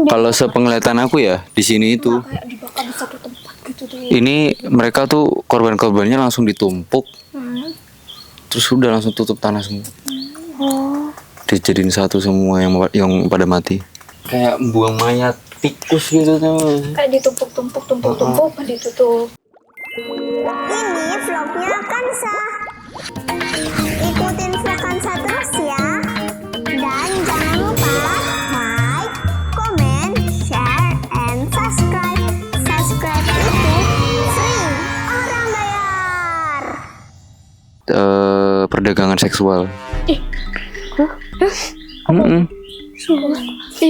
Kalau sepenglihatan aku ya di sini itu kayak dibakar di satu tempat gitu tuh. ini mereka tuh korban-korbannya langsung ditumpuk, terus udah langsung tutup tanah semua. Dijadiin satu semua yang pada mati. Kayak buang mayat tikus gitu tuh. Kayak ditumpuk kan ditutup. Ini vlognya Kansa. Ikutin vlog Kansa terus ya. Dan jangan lupa like, comment, share, and subscribe. Subscribe itu free, orang bayar. Perdagangan seksual.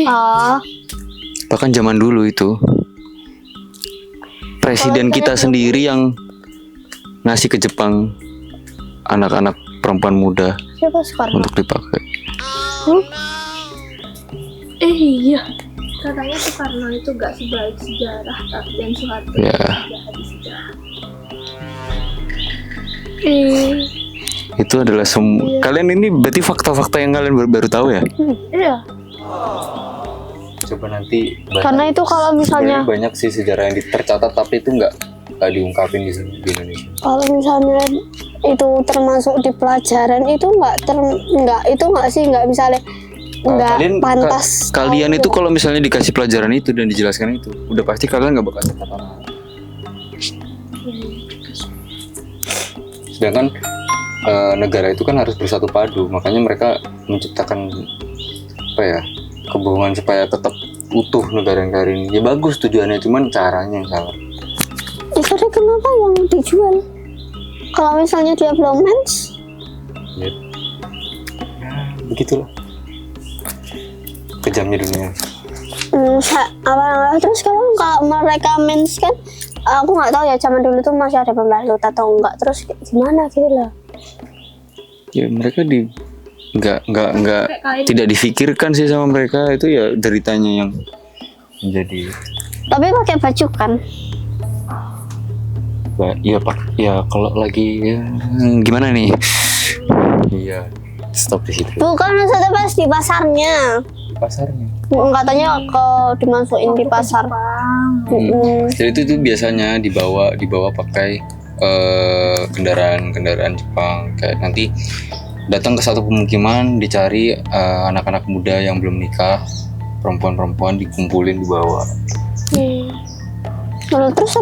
Oh, Bahkan zaman dulu itu presiden kita sendiri yang ngasih ke Jepang anak-anak perempuan muda siapa sekarang? untuk dipakai. Iya. Katanya Soekarno itu gak sebaik sejarah, dan Soeharto Ya. jahat di sejarah. Itu adalah kalian ini berarti fakta-fakta yang kalian baru tahu ya? Iya. Coba nanti Karena itu kalau misalnya banyak sih sejarah yang tercatat tapi itu nggak diungkapin di Indonesia. kalau misalnya itu termasuk di pelajaran itu nggak misalnya nggak pantas. Kalian itu kalau misalnya dikasih pelajaran itu dan dijelaskan itu, udah pasti kalian nggak bakal tercatat. Sedangkan negara itu kan harus bersatu padu, makanya mereka menciptakan kebohongan supaya tetap utuh negara ini. Ya bagus tujuannya, cuman caranya yang salah. Tapi kenapa yang dijual? Kalau misalnya dia belum mens, Ya, begitulah kejamnya dunia. Terus kalau mereka mens kan, aku nggak tahu ya zaman dulu tuh masih ada pembalut atau enggak. Terus gimana gitu loh? Ya mereka tidak difikirkan sih sama mereka, itu ya deritanya yang menjadi. Tapi pakai baju kan? Ya pak, ya kalau lagi ya, gimana nih? Iya, stop di situ. Bukan maksudnya pas di pasarnya. Di pasarnya. Katanya dimasukin di pasar. Jadi itu biasanya dibawa pakai kendaraan Jepang. Kayak nanti datang ke satu pemukiman, dicari anak-anak muda yang belum nikah, perempuan-perempuan dikumpulin dibawa. Lalu terus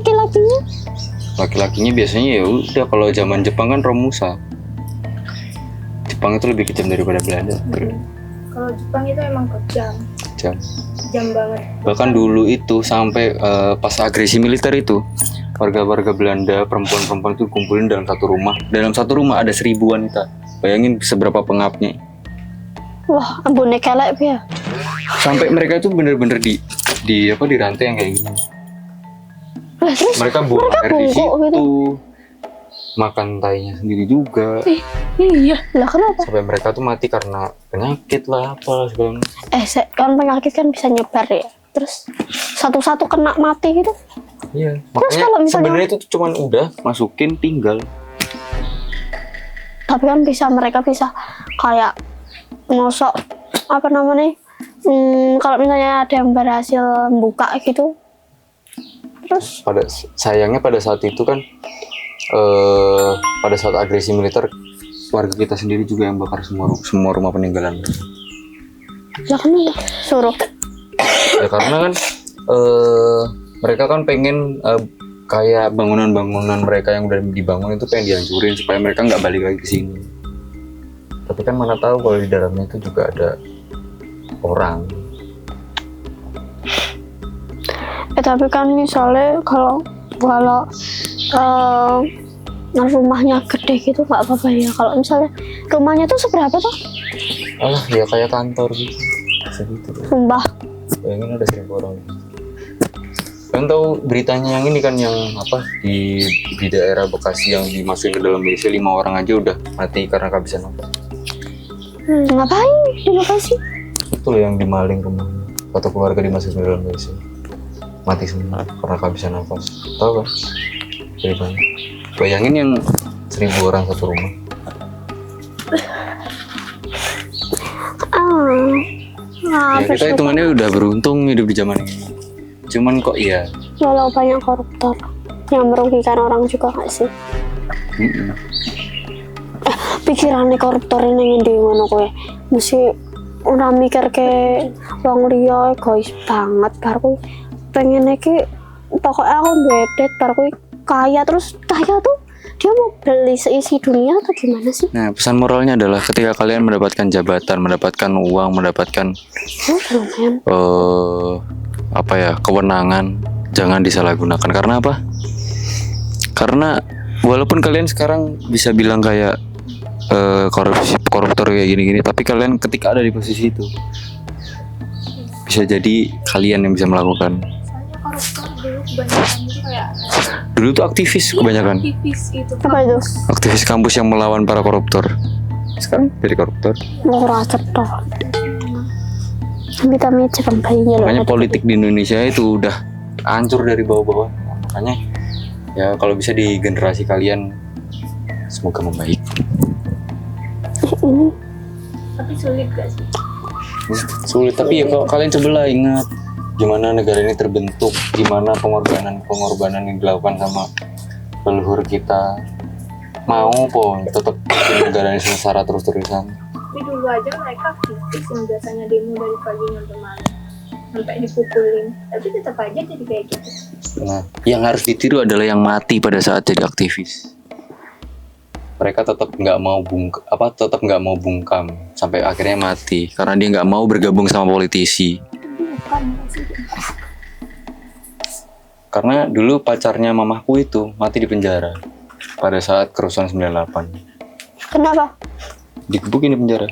Laki-lakinya biasanya ya udah, kalau zaman Jepang kan Romusa. Jepang itu lebih kejam daripada Belanda. Kalau Jepang itu emang kejam banget. Bahkan dulu itu sampai pas agresi militer itu, warga-warga Belanda, perempuan-perempuan itu kumpulin dalam satu rumah. Dalam satu rumah ada 1000 wanita. Bayangin seberapa pengapnya. wah, ambune kelek ya. Sampai mereka itu bener-bener di rantai yang kayak gini. Terus Mereka buang air di situ, gitu. makan tainya sendiri juga. Iya, lah kenapa? Sampai mereka tuh mati karena penyakit lah, apa segala. Kan penyakit kan bisa nyebar ya. Terus satu-satu kena mati gitu. Iya. Terus Makanya kalau misalnya sebenarnya itu tuh cuman udah masukin tinggal. Tapi kan mereka bisa kayak ngosok kalau misalnya ada yang berhasil buka gitu. Terus Sayangnya pada saat itu kan pada saat agresi militer, warga kita sendiri juga yang bakar semua rumah peninggalan. lah kenapa suruh? Ya karena kan mereka kan pengen kayak bangunan-bangunan mereka yang udah dibangun itu pengen dihancurin supaya mereka nggak balik lagi ke sini. Tapi kan mana tahu kalau di dalamnya itu juga ada orang. Tapi kan misalnya kalau rumahnya gede gitu nggak apa-apa ya. Kalau misalnya rumahnya tuh seberapa tuh? Alah, ya kayak kantor gitu. Segitu. Sumpah. Bayangin ada 1000 orang. Kan tahu beritanya yang ini kan, yang di daerah Bekasi yang dimasukin ke dalam WC 5 orang aja udah mati karena kehabisan nafas. Ngapain di Bekasi? Itu loh yang dimaling rumahnya. Satu keluarga dimasukin ke dalam WC. Mati semua karena kehabisan nafas. Tahu kan? Dari mana? Bayangin yang 1000 orang satu rumah. Nah, Ya, kita hitungannya udah beruntung hidup di zaman ini. Cuman kok ya, walau banyak koruptor yang merugikan orang juga nggak sih? mm-mm. Pikirannya koruptor ini ngendi ngono kowe. Mesti ora mikir ke wong liya egois banget bar kowe pengen iki pokoknya aku bedet bar kowe kaya terus kaya tuh dia mau beli seisi dunia atau gimana sih? Nah, pesan moralnya adalah ketika kalian mendapatkan jabatan, mendapatkan uang, mendapatkan Lumayan. apa ya, kewenangan, jangan disalahgunakan. Karena apa? Karena walaupun kalian sekarang bisa bilang kayak koruptor kayak gini-gini, tapi kalian ketika ada di posisi itu bisa jadi kalian yang bisa melakukan. Soalnya koruptor dulu kebanyakan itu kayak Dulu tuh aktivis kebanyakan, aktivis itu. Apa itu? aktivis kampus yang melawan para koruptor. Sekarang jadi koruptor. Mau racet toh. Kita Jepang bayinya loh. Makanya politik di Indonesia itu udah hancur dari bawah-bawah. Makanya ya kalau bisa di generasi kalian semoga membaik. Ini Tapi sulit gak sih? Sulit, tapi ya kalau kalian cobalah ingat gimana negara ini terbentuk, gimana pengorbanan yang dilakukan sama leluhur kita. Mau pun tetap negara ini sengsara terus-terusan. Tapi dulu aja mereka aktivis yang biasanya demo dari pagi sampai malam sampai dipukulin, tapi tetap aja jadi kayak gitu. Nah, yang harus ditiru adalah yang mati pada saat jadi aktivis. Mereka tetap nggak mau bungkam sampai akhirnya mati karena dia nggak mau bergabung sama politisi. Bukan sih. Karena dulu pacarnya mamahku itu mati di penjara pada saat kerusuhan 98. kenapa? Digebukin di penjara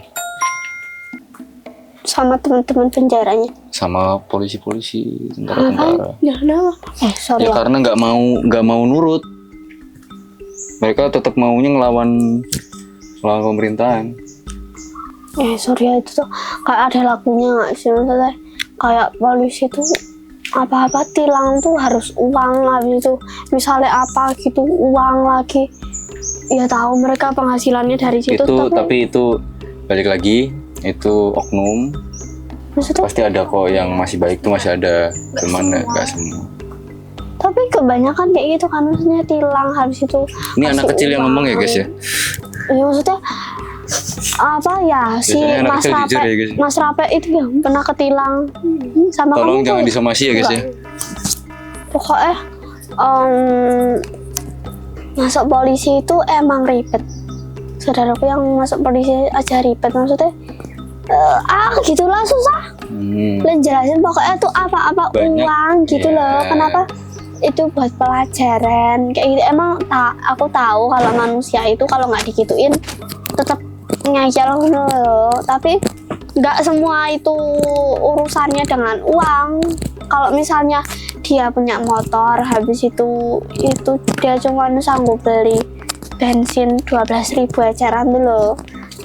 Sama teman-teman penjaranya. sama polisi-polisi, tentara-tentara. Ya kenapa? Sorry Ya ya. karena nggak mau nurut. Mereka tetap maunya ngelawan pemerintahan. Sorry ya, itu tuh kayak ada lagunya nggak sih, maksudnya kayak polisi tuh apa-apa tilang tuh harus uang, habis itu misalnya apa gitu uang lagi. Ya tahu mereka penghasilannya dari situ, Tapi itu balik lagi, itu oknum. maksudnya Pasti ada kok yang masih baik tuh, masih ada. Cuman nggak semua. tapi kebanyakan kayak gitu kan, maksudnya tilang habis itu. Ini anak kasih kecil yang uang. ngomong ya guys ya. Iya maksudnya apa ya si Biasanya anak Mas kecil Rape, jujur ya, guys. Mas Rape itu yang pernah ketilang sama Tolong kamu jangan tuh. disomasi ya guys ya. Pokoknya masuk polisi itu emang ribet. Saudaraku yang masuk polisi aja ribet, maksudnya gitulah susah. Lah jelasin pokoknya tuh apa-apa Banyak, uang gitu ya. loh. Kenapa itu buat pelajaran kayak gitu. Emang aku tahu kalau manusia itu kalau nggak digituin tetap ngeyel gitu loh. Tapi nggak semua itu urusannya dengan uang. Kalau misalnya dia punya motor, habis itu dia cuma sanggup beli bensin 12.000 eceran tuh loh.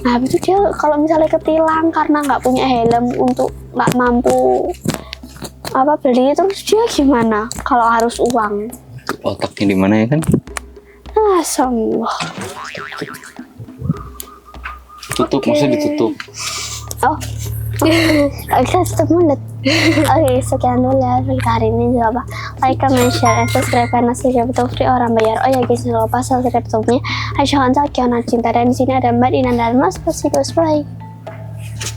Nah habis itu dia kalau misalnya ketilang karena nggak punya helm untuk nggak mampu beli, terus dia gimana kalau harus uang? Otaknya di mana ya kan? Semua. Tutup, maksudnya ditutup. Oh, kita tutup mulut. Oke, sekian dulu ya untuk hari ini. Jangan lupa like, comment, share, and subscribe karena setiap itu free orang bayar. Oh ya guys, jangan lupa subscribe YouTube-nya. Ayo jangan cinta dan di sini ada Mbak Dina dan Mas Pasikus. Bye.